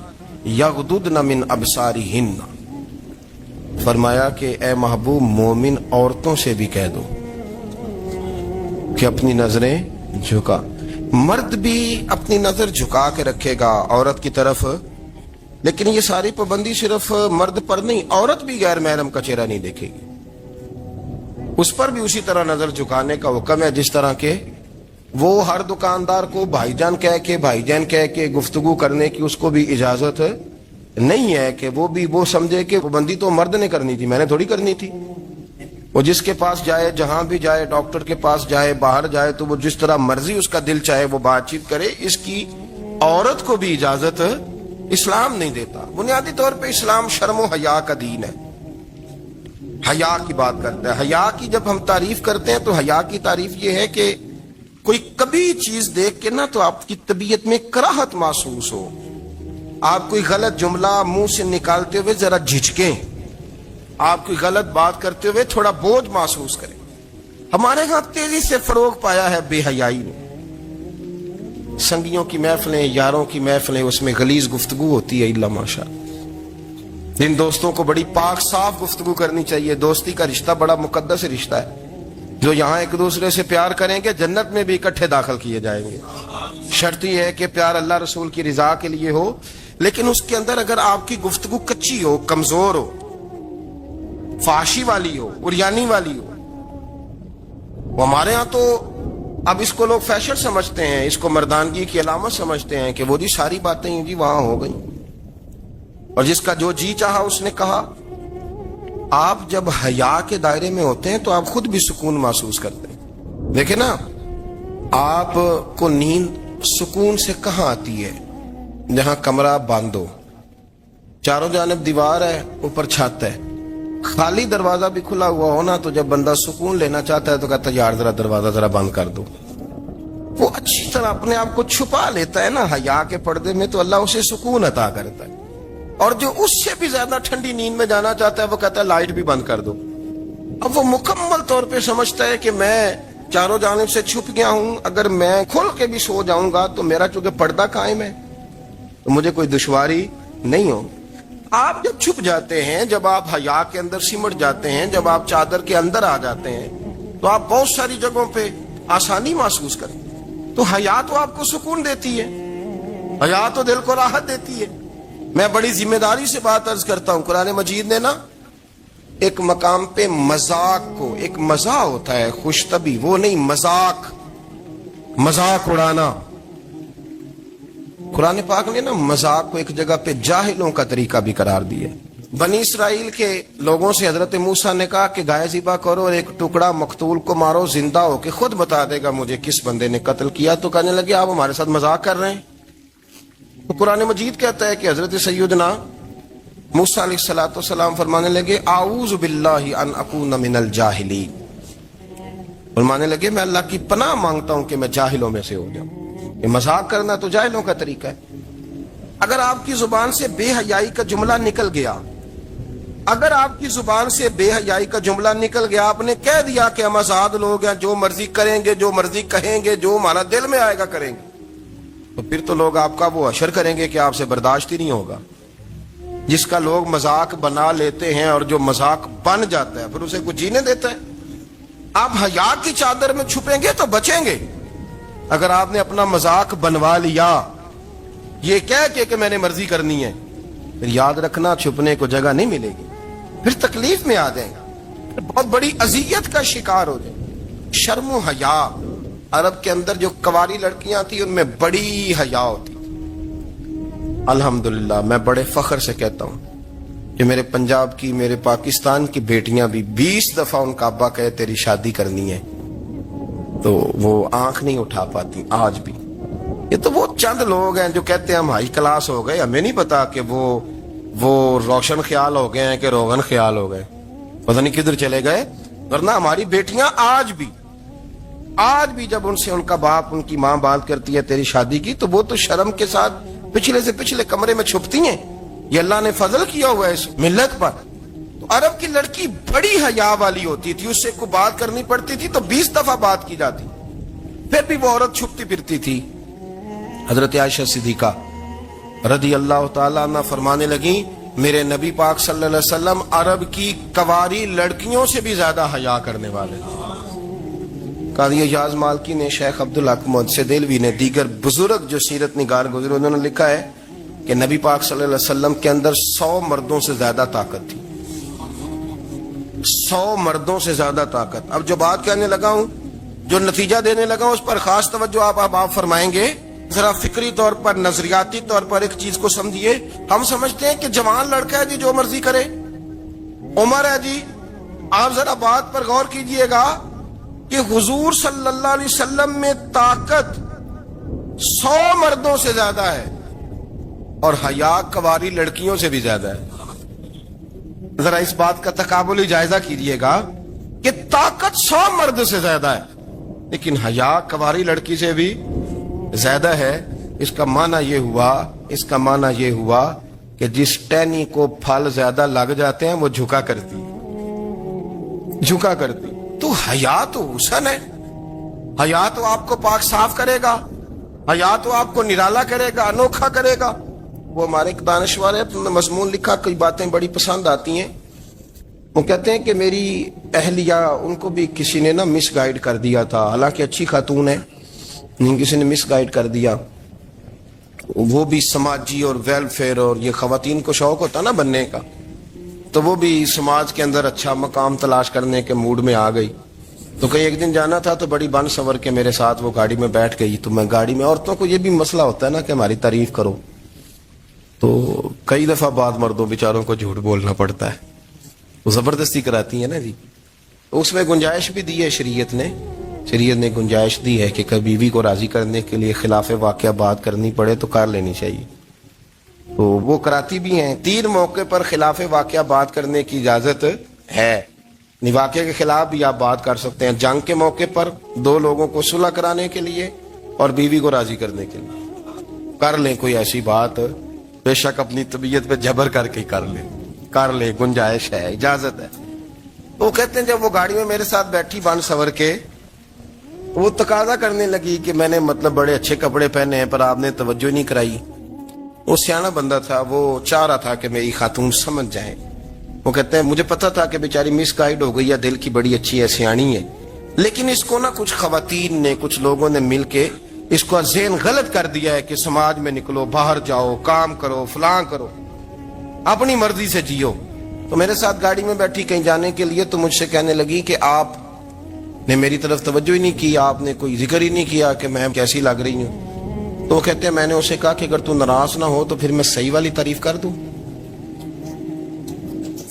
यगदुदन मिन अबसारिहिन्ना, फरमाया कि ए महबूब मोमिन औरतों से भी कह दो कि अपनी नजरें झुका। मर्द भी अपनी नजर झुका के रखेगा औरत की तरफ, लेकिन ये सारी पाबंदी सिर्फ मर्द पर नहीं, औरत भी गैर महरम का चेहरा नहीं देखेगी, उस पर भी उसी तरह नजर झुकाने का हुक्म है जिस तरह के वो हर दुकानदार को भाईजान कह के गुफ्तगू करने की उसको भी इजाजत नहीं है कि वो भी वो समझे कि पाबंदी तो मर्द ने करनी थी, मैंने थोड़ी करनी थी। वो जिसके पास जाए, जहां भी जाए, डॉक्टर के पास जाए, बाहर जाए, तो वो जिस तरह मर्जी उसका दिल चाहे वो बातचीत करे, इसकी औरत को भी इजाजत इस्लाम नहीं देता। बुनियादी तौर पे इस्लाम शर्म और हया का दीन है, हया की बात करता है। हया की जब हम तारीफ करते हैं तो हया की तारीफ ये है कि कोई कभी चीज देख के ना तो आपकी तबीयत में कराहत महसूस हो, आप कोई गलत जुमला मुंह से निकालते हुए जरा झिझकें, आप कोई गलत बात करते हुए थोड़ा बोझ महसूस करें। हमारे यहां तेजी से फरोग पाया है बेहयाई ने। संगियों की महफिलें, यारों की महफिलें, उसमें गलीज गुफ्तगू होती है इल्ला माशा। जिन दोस्तों को बड़ी पाक साफ गुफ्तगू करनी चाहिए, दोस्ती का रिश्ता बड़ा मुकद्दस रिश्ता है, जो यहां एक दूसरे से प्यार करेंगे जन्नत में भी इकट्ठे दाखिल किए जाएंगे। शर्त यह है कि प्यार अल्लाह रसूल की रिजा के लिए हो, लेकिन उसके अंदर अगर आपकी गुफ्तगू कच्ची हो, कमजोर हो, फाशी वाली हो, उरियानी वाली हो, वो हमारे यहां तो अब इसको लोग फैशन समझते हैं, इसको मर्दानगी की अलामत समझते हैं कि वो जी सारी बातें जी वहां हो गई और जिसका जो जी चाहा उसने कहा। आप जब हया के दायरे में होते हैं तो आप खुद भी सुकून महसूस करते हैं। देखे ना, आपको नींद सुकून से कहां आती है? जहां कमरा बंद हो, चारों जानब दीवार है, ऊपर छत है, खाली दरवाजा भी खुला हुआ हो ना, तो जब बंदा सुकून लेना चाहता है तो कहता है यार जरा दरवाजा जरा बंद कर दो। वो अच्छी तरह अपने आप को छुपा लेता है ना हया के पर्दे में, तो अल्लाह उसे सुकून अता करता है। और जो उससे भी ज्यादा ठंडी नींद में जाना चाहता है वो कहता है लाइट भी बंद कर दो। अब वो मुकम्मल तौर पे समझता है कि मैं चारों जानिब से छुप गया हूं, अगर मैं खुल के भी सो जाऊंगा तो मेरा चूंकि पर्दा कायम है तो मुझे कोई दुश्वारी नहीं हो। आप जब छुप जाते हैं, जब आप हया के अंदर सिमट जाते हैं, जब आप चादर के अंदर आ जाते हैं, तो आप बहुत सारी जगहों पे आसानी महसूस करें। तो हया तो आपको सुकून देती है, हया तो दिल को राहत देती है। मैं बड़ी जिम्मेदारी से बात अर्ज करता हूं, कुरान मजीद ने ना एक मकाम पे मजाक को, एक मजा होता है खुशतबी, वो नहीं मजाक, मजाक उड़ाना। कुरान पाक ने ना मजाक को एक जगह पे जाहिलों का तरीका भी करार दिया। बनी इसराइल के लोगों से हजरत मूसा ने कहा कि गाय ज़िबा करो और एक टुकड़ा मकतूल को मारो, जिंदा हो के खुद बता देगा मुझे किस बंदे ने कत्ल किया। तो कहने लगे आप हमारे साथ मजाक कर रहे हैं। तो कुरान मजीद कहता है कि हजरत सैयदना मूसा अलैहिस्सलाम फरमाने लगे आऊज़ु बिल्लाहि अन अकून मिनल जाहिलीन, फरमाने लगे मैं अल्लाह की पनाह मांगता हूं कि मैं जाहिलों में से हो जाऊं। ये मजाक करना तो जाहिलों का तरीका है। अगर आपकी जुबान से बेहयाई का जुमला निकल गया, अगर आपकी जुबान से बेहयाई का जुमला निकल गया, आपने कह दिया कि हम आजाद लोग हैं, जो मर्जी करेंगे, जो मर्जी कहेंगे, जो हमारा दिल में आएगा करेंगे, तो फिर तो लोग आपका वो अशर करेंगे कि आपसे बर्दाश्त ही नहीं होगा। जिसका लोग मजाक बना लेते हैं और जो मजाक बन जाता है फिर उसे कुछ जीने देता है। आप हया की चादर में छुपेंगे तो बचेंगे। अगर आपने अपना मजाक बनवा लिया ये कह के कि मैंने मर्जी करनी है, फिर याद रखना छुपने को जगह नहीं मिलेगी, फिर तकलीफ में आ जाएगा, फिर बहुत बड़ी अजियत का शिकार हो जाएगा। शर्म हया, अरब के अंदर जो कवारी लड़कियां थी उनमें बड़ी हया होती। अल्हम्दुलिल्लाह मैं बड़े फख्र से कहता हूं कि मेरे पंजाब की, मेरे पाकिस्तान की बेटियां भी 20 दफा उनका अब्बा कहे तेरी शादी करनी है तो वो आंख नहीं उठा पाती आज भी। ये तो वो चंद लोग हैं जो कहते हैं हम हाई क्लास हो गए, हमें नहीं पता कि वो रोशन ख्याल हो गए हैं कि रोगन ख्याल हो गए, पता नहीं किधर चले गए। वरना हमारी बेटियां आज भी जब उनसे उनका बाप, उनकी माँ बात करती है तेरी शादी की, तो वो तो शर्म के साथ पिछले से पिछले कमरे में छुपती हैं। ये अल्लाह ने फजल किया हुआ है इस मिल्लत पर। तो अरब की लड़की बड़ी हया वाली होती थी, उससे को बात करनी पड़ती थी तो 20 दफा बात की जाती।
फिर भी वो औरत छुपती फिरती थी। हजरत आयशा सिद्दीका रदी अल्लाह ताला अन्हा फरमाने लगी, मेरे नबी पाक सल्लल्लाहु अलैहि वसल्लम अरब की कवारी लड़कियों से भी ज्यादा हया करने वाले थे। कादी एजाज मालकी ने, शेख अब्दुल हक मुहद्दिस देलवी ने, दीगर बुजुर्ग जो सीरत निगार गुजरे, उन्होंने लिखा है कि नबी पाक सल्लल्लाहु अलैहि वसल्लम के अंदर 100 मर्दों से ज्यादा ताकत थी। 100 मर्दों से ज्यादा ताकत। अब जो बात कहने लगा हूं, जो नतीजा देने लगा हूं, उस पर खास तवज्जो आप फरमाएंगे। जरा फिक्री तौर पर, नजरियाती तौर पर एक चीज को समझिए। हम समझते हैं कि जवान लड़का है जी, जो मर्जी करे, उम्र है जी। आप जरा बात पर गौर कीजिएगा कि हुजूर सल्लल्लाहु अलैहि वसल्लम में ताकत 100 मर्दों से ज्यादा है और हया कवारी लड़कियों से भी ज्यादा है। जरा इस बात का तकाबुली जायजा कीजिएगा कि ताकत 100 मर्द से ज्यादा है, लेकिन हया कवारी लड़की से भी ज्यादा है। इसका माना ये हुआ कि जिस टहनी को फल ज्यादा लग जाते हैं वो झुका करती। तो हया तो हुस्न है, हया तो आपको पाक साफ करेगा, हया तो आपको निराला करेगा, अनोखा करेगा। वो हमारे एक दानिशवर है, अपना मजमून लिखा, कई बातें बड़ी पसंद आती हैं। वो कहते हैं कि मेरी अहलिया, उनको भी किसी ने ना मिस गाइड कर दिया था, हालांकि अच्छी खातून है, किसी ने मिस गाइड कर दिया। वो भी समाजी और वेलफेयर, और ये खवातीन को शौक होता ना बनने का, तो वो भी समाज के अंदर अच्छा मकाम तलाश करने के मूड में आ गई। तो कहीं एक दिन जाना था, तो बड़ी बन सवर के मेरे साथ वो गाड़ी में बैठ गई। तो मैं गाड़ी में, औरतों को ये भी मसला होता है ना कि हमारी तारीफ करो, तो कई दफा बाद मर्दों बेचारों को झूठ बोलना पड़ता है, वो जबरदस्ती कराती है ना जी। तो उसमें गुंजाइश भी दी है शरीयत ने गुंजाइश दी है कि कभी बीवी को राजी करने के लिए खिलाफ वाक़या बात करनी पड़े तो कर लेनी चाहिए। तो वो कराती भी हैं। 3 मौके पर खिलाफ वाक़या बात करने की इजाजत है। वाक़े के खिलाफ भी आप बात कर सकते हैं। जंग के मौके पर 2 लोगों को सुलह कराने के लिए और बीवी को राजी करने के लिए कर लें कोई ऐसी बात, बेशक अपनी तबीयत पे जबर करके कर ले, गुंजाइश है, इजाजत है। वो कहते हैं जब वो गाड़ी में मेरे साथ बैठी बन सवर के, वो तकाजा करने लगी कि मैंने मतलब बड़े अच्छे कपड़े पहने हैं पर आपने तवज्जो नहीं कराई। वो सियाना बंदा था, वो चाह रहा था कि मेरी खातून समझ जाए। वो कहते हैं मुझे पता था कि बेचारी मिस गाइड हो गई है, दिल की बड़ी अच्छी है, सियानी है, लेकिन इसको ना कुछ खवातीन ने, कुछ लोगों ने मिलके इसको ज़हन गलत कर दिया है कि समाज में निकलो, बाहर जाओ, काम करो, फलां करो, अपनी मर्जी से जियो। तो मेरे साथ गाड़ी में बैठी कहीं जाने के लिए, तो मुझसे कहने लगी कि आपने मेरी तरफ तवज्जो ही नहीं की, आपने कोई जिक्र ही नहीं किया कि मैं कैसी लग रही हूँ। तो कहते हैं मैंने उसे कहा कि अगर तू नाराज ना हो तो फिर मैं सही वाली तारीफ कर दूं।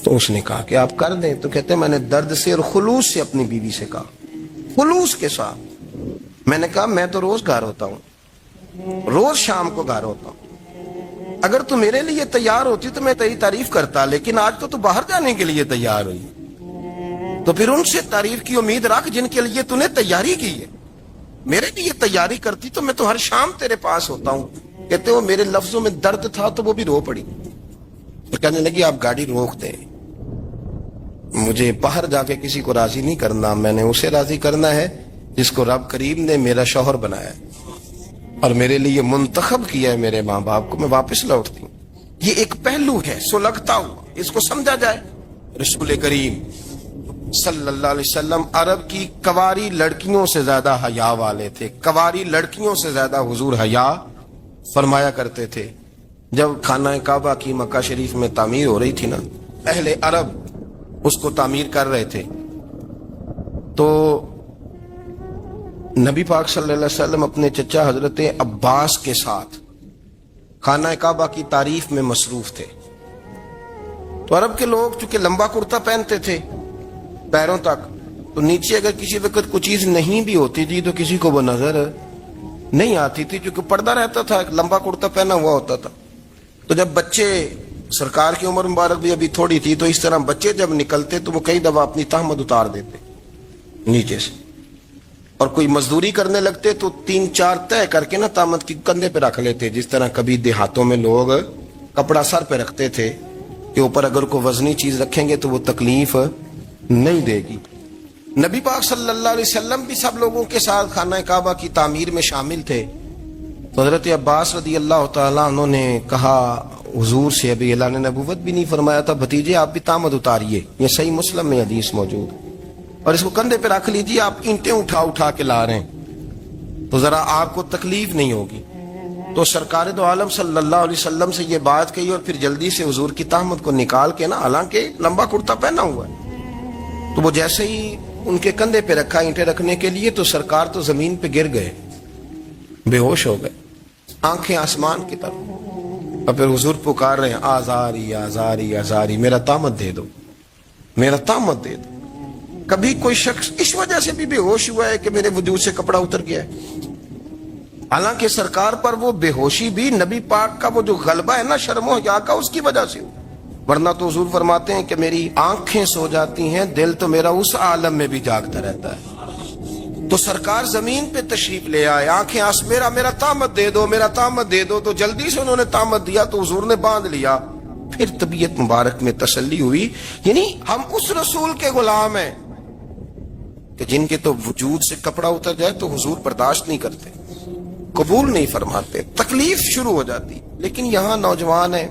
तो उसने कहा कि आप कर दें। तो कहते हैं मैंने दर्द से और खुलूस से अपनी बीवी से कहा, खुलूस के साथ। मैंने कहा मैं तो रोज घर होता हूँ, रोज शाम को घर होता हूँ, अगर तू मेरे लिए तैयार होती तो मैं तेरी तारीफ करता, लेकिन आज तो तू बाहर जाने के लिए तैयार हुई, तो फिर उनसे तारीफ की उम्मीद रख जिनके लिए तूने तैयारी की है। मेरे लिए तैयारी करती तो मैं तो हर शाम तेरे पास होता हूँ। कहते हो मेरे लफ्जों में दर्द था तो वो भी रो पड़ी। तो कहने लगी आप गाड़ी रोक दे, मुझे बाहर जाके किसी को राजी नहीं करना, मैंने उसे राजी करना है जिसको रब करीम ने मेरा शौहर बनाया और मेरे लिए मुंतखब किया है, मेरे माँ बाप को। मैं वापस लौटती हूँ। ये एक पहलू है सुलगता हुआ, इसको समझा जाए। रसूल करीम सल्लल्लाहु अलैहि वसल्लम अरब की कवारी लड़कियों से ज्यादा हया वाले थे। कवारी लड़कियों से ज्यादा हुजूर हया फरमाया करते थे। जब खाना काबा की मक्का शरीफ में तामीर हो रही थी ना, अहले अरब उसको तामीर कर रहे थे, तो नबी पाक सल्लल्लाहु अलैहि वसल्लम अपने चचा हजरत अब्बास के साथ खाना काबा की तारीफ में मसरूफ थे। तो अरब के लोग चूंकि लंबा कुर्ता पहनते थे पैरों तक, तो नीचे अगर किसी वक्त कुछ चीज नहीं भी होती थी तो किसी को वो नजर नहीं आती थी, क्योंकि पर्दा रहता था, लंबा कुर्ता पहना हुआ होता था। तो जब बच्चे, सरकार की उम्र मुबारक भी अभी थोड़ी थी, तो इस तरह बच्चे जब निकलते तो वो कई दफा अपनी तहमद उतार देते नीचे से, और कोई मजदूरी करने लगते तो 3-4 तय करके ना तामद की कंधे पे रख लेते। जिस तरह कभी देहातों में लोग कपड़ा सर पे रखते थे कि ऊपर अगर कोई वजनी चीज रखेंगे तो वो तकलीफ नहीं देगी। نبی پاک صلی اللہ علیہ وسلم بھی سب لوگوں کے ساتھ خانہ کعبہ کی تعمیر میں شامل تھے. تو حضرت عباس رضی اللہ تعالیٰ عنہ نے کہا حضور سے، ابھی اللہ نے نبوت بھی نہیں فرمایا تھا، بھتیجے آپ بھی تامد اتاریے. یہ صحیح مسلم میں حدیث موجود ہے. اور اس کو کندھے پہ رکھ لیجیے، آپ اینٹیں اٹھا اٹھا کے لا رہے ہیں تو ذرا آپ کو تکلیف نہیں ہوگی. تو سرکار دو عالم صلی اللہ علیہ وسلم سے یہ بات کہی اور پھر جلدی سے حضور کی تہمت کو نکال کے نا، حالانکہ لمبا کرتا پہنا ہوا ہے، تو وہ جیسے ہی ان کے کندھے پہ رکھا اینٹیں رکھنے کے لیے تو سرکار تو زمین پہ گر گئے، بے ہوش ہو گئے، آنکھیں آسمان کی طرف. اور پھر حضور پکار رہے ہیں آزاری آزاری آزاری، میرا تامت دے دو، میرا تامت دے دو. کبھی کوئی شخص اس وجہ سے بھی بے ہوش ہوا ہے کہ میرے وجود سے کپڑا اتر گیا ہے؟ حالانکہ سرکار پر وہ بے ہوشی بھی نبی پاک کا وہ جو غلبہ ہے نا شرم و حیا کا، اس کی وجہ سے ہو. ورنہ تو حضور فرماتے ہیں کہ میری آنکھیں سو جاتی ہیں، دل تو میرا اس عالم میں بھی جاگتا رہتا ہے. تو سرکار زمین پہ تشریف لے آئے، آنکھیں میرا تامت دے دو، میرا تامت دے دو. تو جلدی سے انہوں نے تامت دیا تو حضور نے باندھ لیا. پھر طبیعت مبارک میں تسلی ہوئی. یعنی ہم اس رسول کے غلام ہیں کہ جن کے تو وجود سے کپڑا اتر جائے تو حضور برداشت نہیں کرتے، قبول نہیں فرماتے، تکلیف شروع ہو جاتی. لیکن یہاں نوجوان ہیں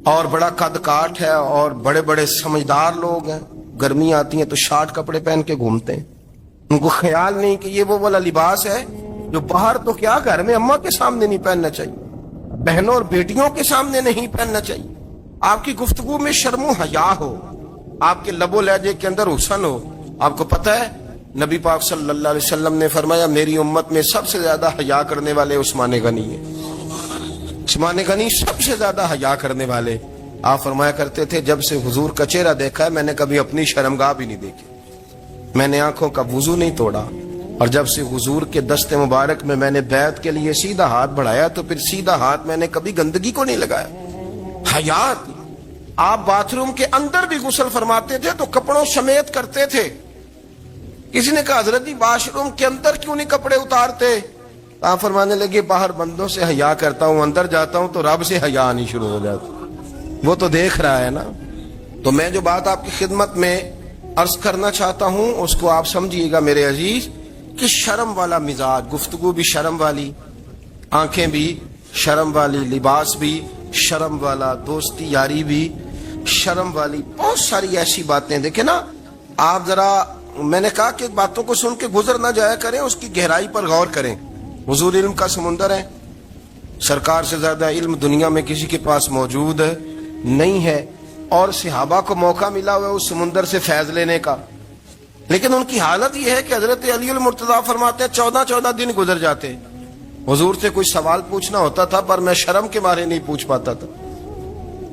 اور بڑا قد کاٹ ہے اور بڑے بڑے سمجھدار لوگ ہیں، گرمی آتی ہیں تو شارٹ کپڑے پہن کے گھومتے ہیں. ان کو خیال نہیں کہ یہ وہ والا لباس ہے جو باہر تو کیا گھر میں اماں کے سامنے نہیں پہننا چاہیے، بہنوں اور بیٹیوں کے سامنے نہیں پہننا چاہیے. آپ کی گفتگو میں شرم و حیا ہو، آپ کے لب و لہجے کے اندر حسن ہو. آپ کو پتہ ہے نبی پاک صلی اللہ علیہ وسلم نے فرمایا میری امت میں سب سے زیادہ حیا کرنے والے عثمان غنی ہیں. عثمان غنی سب سے زیادہ حیا کرنے والے. آپ فرمایا کرتے تھے جب سے حضور کا چہرہ دیکھا ہے میں نے کبھی اپنی شرمگاہ بھی نہیں دیکھی، میں نے آنکھوں کا وضو نہیں توڑا، اور جب سے حضور کے دست مبارک میں نے بیعت کے لیے سیدھا ہاتھ بڑھایا تو پھر سیدھا ہاتھ میں نے کبھی گندگی کو نہیں لگایا. حیات. آپ باتھ روم کے اندر بھی غسل فرماتے تھے تو کپڑوں سمیت کرتے تھے. کسی نے کہا حضرت جی واش روم کے اندر کیوں نہیں کپڑے اتارتے؟ آپ فرمانے لگے باہر بندوں سے حیا کرتا ہوں، اندر جاتا ہوں تو رب سے حیا آنی شروع ہو جاتی، وہ تو دیکھ رہا ہے نا. تو میں جو بات آپ کی خدمت میں عرض کرنا چاہتا ہوں اس کو آپ سمجھیے گا میرے عزیز، کہ شرم والا مزاج، گفتگو بھی شرم والی، آنکھیں بھی شرم والی، لباس بھی شرم والا، دوستی یاری بھی شرم والی، بہت ساری ایسی باتیں. دیکھیں نا آپ ذرا، میں نے کہا کہ باتوں کو سن کے گزر نہ جایا کریں، اس کی گہرائی پر غور کریں. حضور علم کا سمندر ہے، سرکار سے زیادہ علم دنیا میں کسی کے پاس موجود نہیں ہے، اور صحابہ کو موقع ملا ہوا ہے اس سمندر سے فیض لینے کا. لیکن ان کی حالت یہ ہے کہ حضرت علی المرتضیٰ فرماتے ہیں 14 دن گزر جاتے. حضور سے کوئی سوال پوچھنا ہوتا تھا پر میں شرم کے مارے نہیں پوچھ پاتا تھا.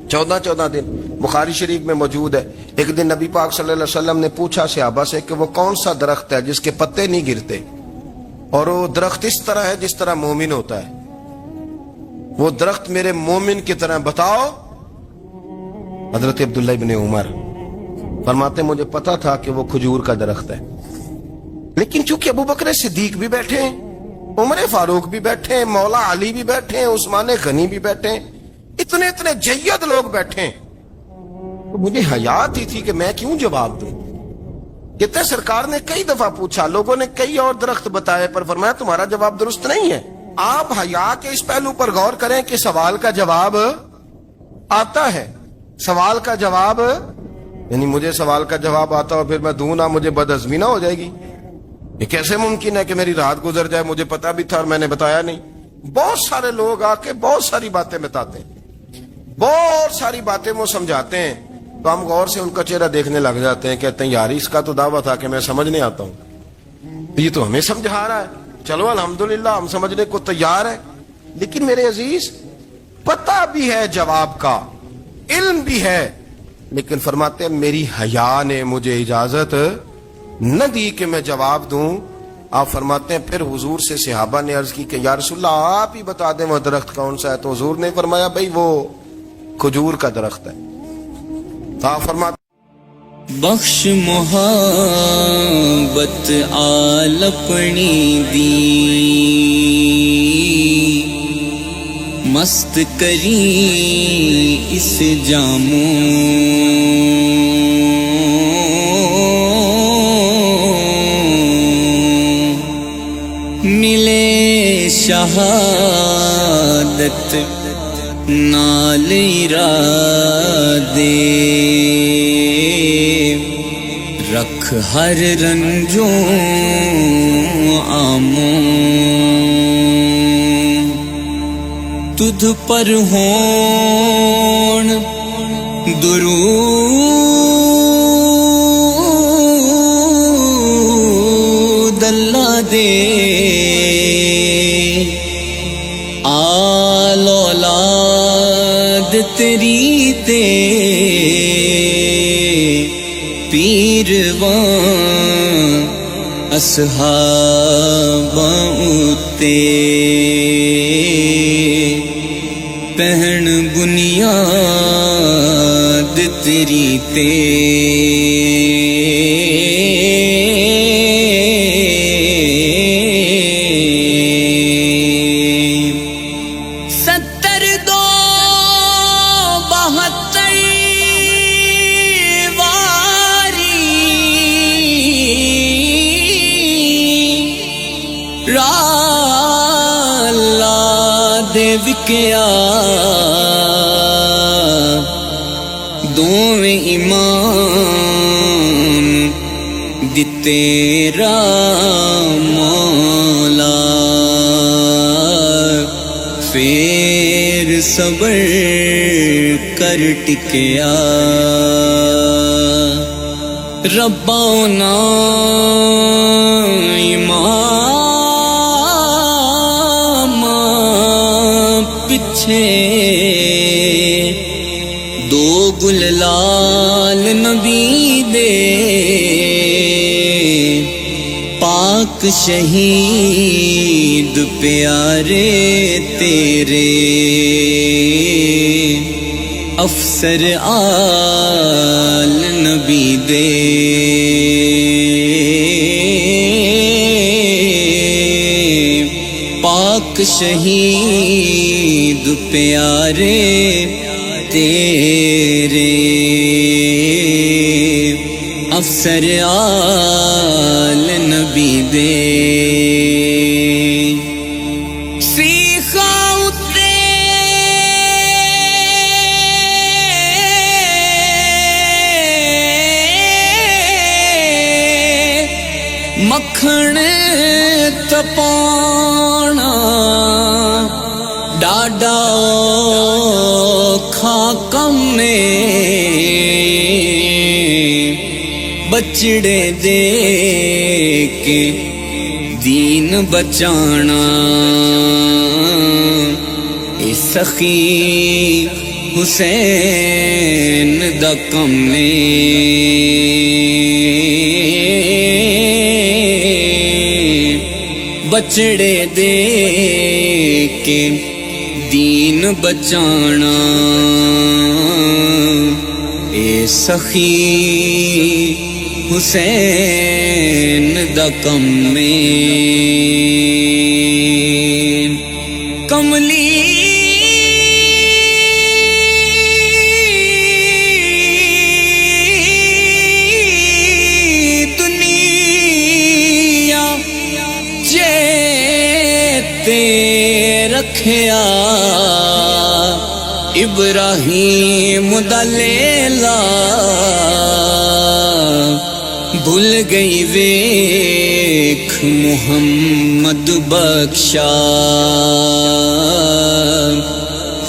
14 دن بخاری شریف میں موجود ہے. ایک دن نبی پاک صلی اللہ علیہ وسلم نے پوچھا صحابہ سے کہ وہ کون سا درخت ہے جس کے پتے نہیں گرتے، اور وہ درخت اس طرح ہے جس طرح مومن ہوتا ہے، وہ درخت میرے مومن کی طرح بتاؤ. حضرت عبداللہ ابن عمر فرماتے مجھے پتا تھا کہ وہ کھجور کا درخت ہے، لیکن چونکہ ابو بکر صدیق بھی بیٹھے ہیں، عمر فاروق بھی بیٹھے ہیں، مولا علی بھی بیٹھے ہیں، عثمان غنی بھی بیٹھے ہیں، اتنے جید لوگ بیٹھے ہیں، تو مجھے حیا آتی تھی کہ میں کیوں جواب دوں. کہتے سرکار نے کئی دفعہ پوچھا، لوگوں نے کئی اور درخت بتائے، پر فرمایا تمہارا جواب درست نہیں ہے. آپ حیا کے اس پہلو پر غور کریں کہ سوال کا جواب آتا ہے، سوال کا جواب، یعنی مجھے سوال کا جواب آتا ہو پھر میں دوں نہ، مجھے بدعزمی نہ ہو جائے گی. یہ کیسے ممکن ہے کہ میری رات گزر جائے، مجھے پتا بھی تھا اور میں نے بتایا نہیں. بہت سارے لوگ آ کے بہت ساری باتیں بتاتے ہیں، بہت ساری باتیں وہ سمجھاتے ہیں، تو ہم غور سے ان کا چہرہ دیکھنے لگ جاتے ہیں، کہتے ہیں یار اس کا تو دعویٰ تھا کہ میں سمجھنے آتا ہوں، یہ تو ہمیں سمجھا رہا ہے، چلو الحمدللہ ہم سمجھنے کو تیار ہیں. لیکن میرے عزیز پتہ بھی ہے جواب کا، علم بھی ہے، لیکن فرماتے ہیں میری حیا نے مجھے اجازت نہ دی کہ میں جواب دوں. آپ فرماتے ہیں پھر حضور سے صحابہ نے عرض کی کہ یا رسول اللہ آپ ہی بتا دیں وہ درخت کون سا ہے. تو حضور نے فرمایا بھئی وہ کھجور کا درخت ہے. تو آپ فرماتے
بخش محبت آل اپنی دی، مست کری اس جاموں شہادت نال ارادے رکھ ہر رنجوں آموں تجھ پر ہون درود اللہ دے آل اولاد تیری تے پیروان اصحاباں اُتے پہن بنیاد تیری تے ستر دو بہتر واری رالا دے وکیا دوویں ایمان دتے را مولا پھر صبر کر ٹکیا ربانا امام پچھے دو گل لال نبی دے پاک شہید پیارے تیرے افسر آل نبی دے پاک شہید پیارے تیرے افسر آل نبی دے سیخا اترے مکھن تپانا ڈاڈا کھا کم بچڑے دے کے دین بچانا اے سخی حسین دا کم بچڑے دے کے دین بچانا اے سخی حسین دا کم کملی دنیا چیتے رکھیا ابراہیم دا لیلا بھول گئی ویکھ محمد بخشا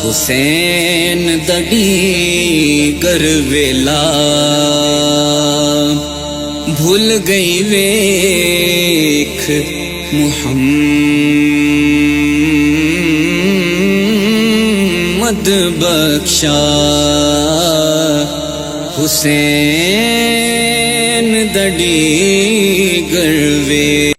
حسین دڑی گر ویلا بھول گئی ویکھ محمد بخشا حسین دڑی گروے